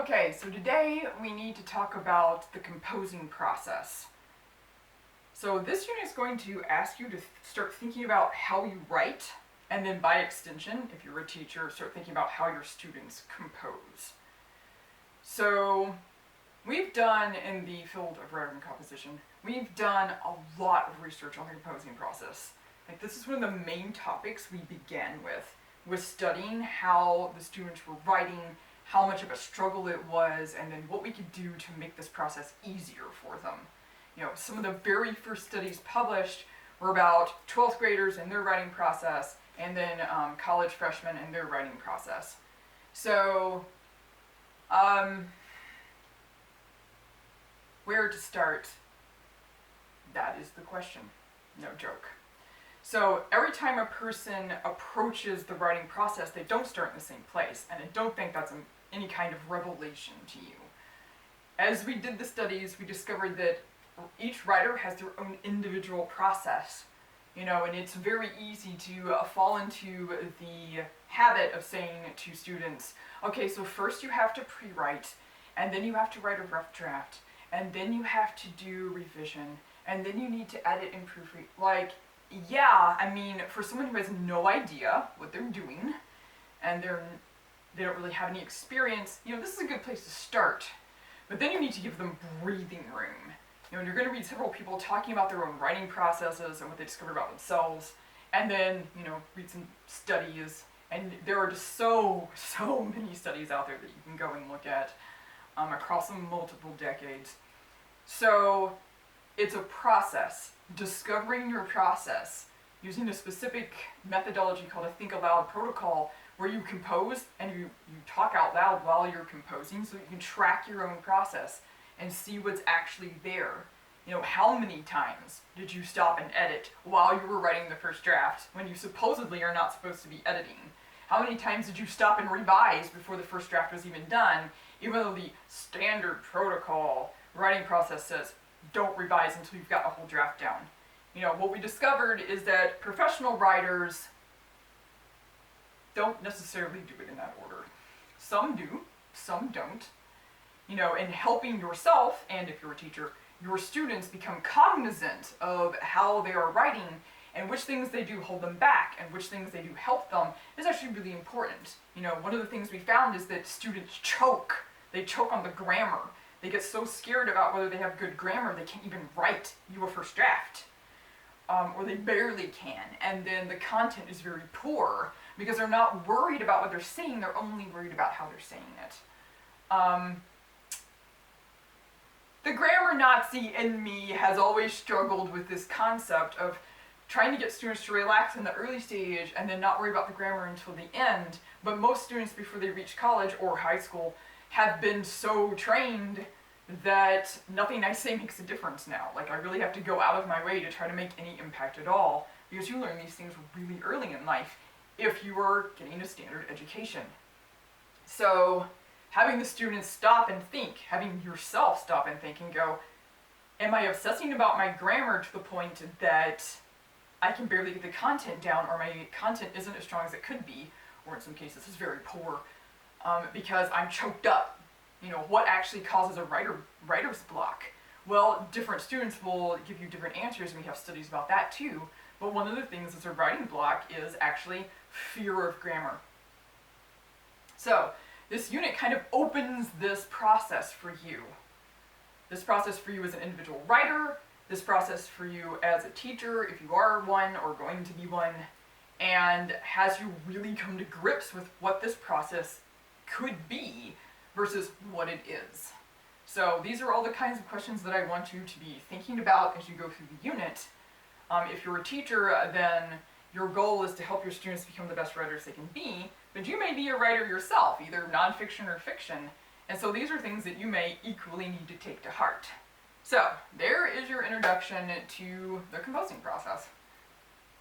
Okay, so today we need to talk about the composing process. So this unit is going to ask you to start thinking about how you write, and then by extension, if you're a teacher, start thinking about how your students compose. So we've done, in the field of rhetoric and composition, we've done a lot of research on the composing process. Like, this is one of the main topics we began with studying how the students were writing, how much of a struggle it was, and then what we could do to make this process easier for them. You know, some of the very first studies published were about 12th graders and their writing process, and then college freshmen and their writing process. So, where to start? That is the question. No joke. So every time a person approaches the writing process, they don't start in the same place, and I don't think that's any kind of revelation to you. As we did the studies, we discovered that each writer has their own individual process, you know, and it's very easy to fall into the habit of saying to students, okay, so first you have to pre-write, and then you have to write a rough draft, and then you have to do revision, and then you need to edit and proofread. Like, yeah, I mean, for someone who has no idea what they're doing, and they don't really have any experience, you know, this is a good place to start. But then you need to give them breathing room. You know, you're going to read several people talking about their own writing processes and what they discovered about themselves, and then, you know, read some studies, and there are just so many studies out there that you can go and look at across multiple decades. So it's a process. Discovering your process using a specific methodology called a think aloud protocol, where you compose and you talk out loud while you're composing, so you can track your own process and see what's actually there. You know, how many times did you stop and edit while you were writing the first draft when you supposedly are not supposed to be editing? How many times did you stop and revise before the first draft was even done, even though the standard protocol writing process says don't revise until you've got a whole draft down? You know, what we discovered is that professional writers don't necessarily do it in that order. Some do, some don't. You know, in helping yourself, and if you're a teacher, your students become cognizant of how they are writing and which things they do hold them back and which things they do help them is actually really important. You know, one of the things we found is that students choke. They choke on the grammar. They get so scared about whether they have good grammar they can't even write you a first draft. Or they barely can, and then the content is very poor because they're not worried about what they're saying, they're only worried about how they're saying it. The grammar Nazi in me has always struggled with this concept of trying to get students to relax in the early stage and then not worry about the grammar until the end, but most students before they reach college or high school have been so trained that nothing I say makes a difference now. Like, I really have to go out of my way to try to make any impact at all, because you learn these things really early in life if you are getting a standard education. So having the students stop and think, having yourself stop and think and go, am I obsessing about my grammar to the point that I can barely get the content down, or my content isn't as strong as it could be, or in some cases is very poor, because I'm choked up? You know, what actually causes a writer's block? Well, different students will give you different answers, and we have studies about that too. But one of the things that's a writing block is actually fear of grammar. So this unit kind of opens this process for you. This process for you as an individual writer, this process for you as a teacher, if you are one or going to be one, and has you really come to grips with what this process could be versus what it is. So these are all the kinds of questions that I want you to be thinking about as you go through the unit. If you're a teacher, then your goal is to help your students become the best writers they can be, but you may be a writer yourself, either nonfiction or fiction, and so these are things that you may equally need to take to heart. So there is your introduction to the composing process.